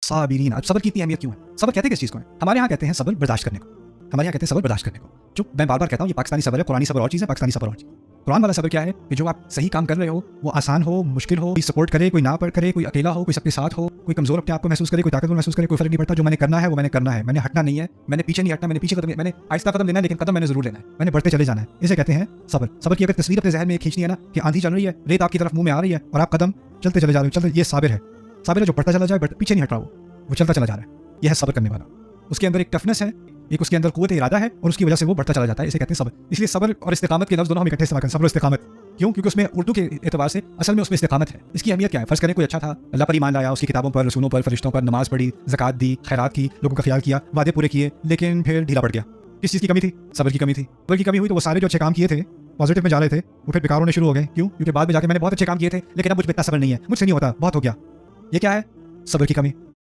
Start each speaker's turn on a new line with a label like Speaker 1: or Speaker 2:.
Speaker 1: साबिरीन। अब सब्र की इतनी अहमियत क्यों है? सब्र कहते किस चीज़ को है? हमारे यहाँ कहते हैं सब्र बर्दाश्त करने को। हमारे यहाँ कहते हैं सब्र बर्दाश्त करने को। जो मैं बार बार कहता हूँ, ये पाकिस्तानी सब्र है, कुरानी सब्र और चीज़ है, पाकिस्तानी सब्र और चीज़। कुरान वाला सब्र क्या है कि जो आप सही काम कर रहे हो वो आसान हो, मुश्किल हो, कोई सपोर्ट करे, कोई ना पर करे, कोई अकेला हो, कोई सबके साथ हो, कोई कमजोर अपने आप को महसूस करे, कोई ताकतवर महसूस करे, कोई फर्क नहीं पड़ता। जो मैंने करना है वो मैंने करना है, मैंने हटना नहीं है, मैंने पीछे नहीं हटना, मैंने पीछे कदम, मैंने आहिस्ता कदम लेना है, लेकिन कदम मैंने जरूर लेना है, मैंने बढ़ते चले जाना है। इसे कहते हैं सब्र। सब्र की अगर तस्वीर अपने जहन में खींचनी है ना कि आंधी चल रही है, रेत आपकी तरफ मुंह में आ रही है और आप कदम चलते चले जा रहे हो, चलते, ये साबिर है। साबिर है जो बढ़ता चला जाए, बट पीछे नहीं हट रहा, वो चलता चला जा रहा है। यह है सब्र करने वाला। उसके अंदर एक टफनेस है, एक उसके अंदर कुव्वत इरादा है और उसकी वजह से वो बढ़ता चला जाता है। इसे कहते हैं सब्र। इसलिए सब्र और इस्तिकामत के लफ्ज़ दोनों हम इकट्ठे इस्तेमाल करें। सब्र और इस्तिकामत क्यों? क्योंकि उसमें उर्दू के एतबार से असल में उसमें इस्तिकामत है। इसकी अहमियत क्या है? फर्ज करें कोई अच्छा था, अल्लाह पर ईमान लाया, उसकी किताबों पर, रसूलों पर, फरिश्तों पर, नमाज पढ़ी, ज़कात दी, खैरात की, लोगों का ख्याल किया, वादे पूरे किए, लेकिन फिर ढीला पड़ गया। किस चीज़ की कमी थी? सब्र की कमी थी। सब्र की कमी हुई तो वो सारे जो अच्छे काम किए थे, पॉजिटिव में जा रहे थे, वो फिर बेकार होने शुरू हो गए। क्यों? क्योंकि बाद में जाके मैंने बहुत अच्छे काम किए थे, लेकिन अब मुझ पर इतना सब्र नहीं है, मुझसे नहीं होता, बहुत हो गया। ये क्या है? सब्र की कमी।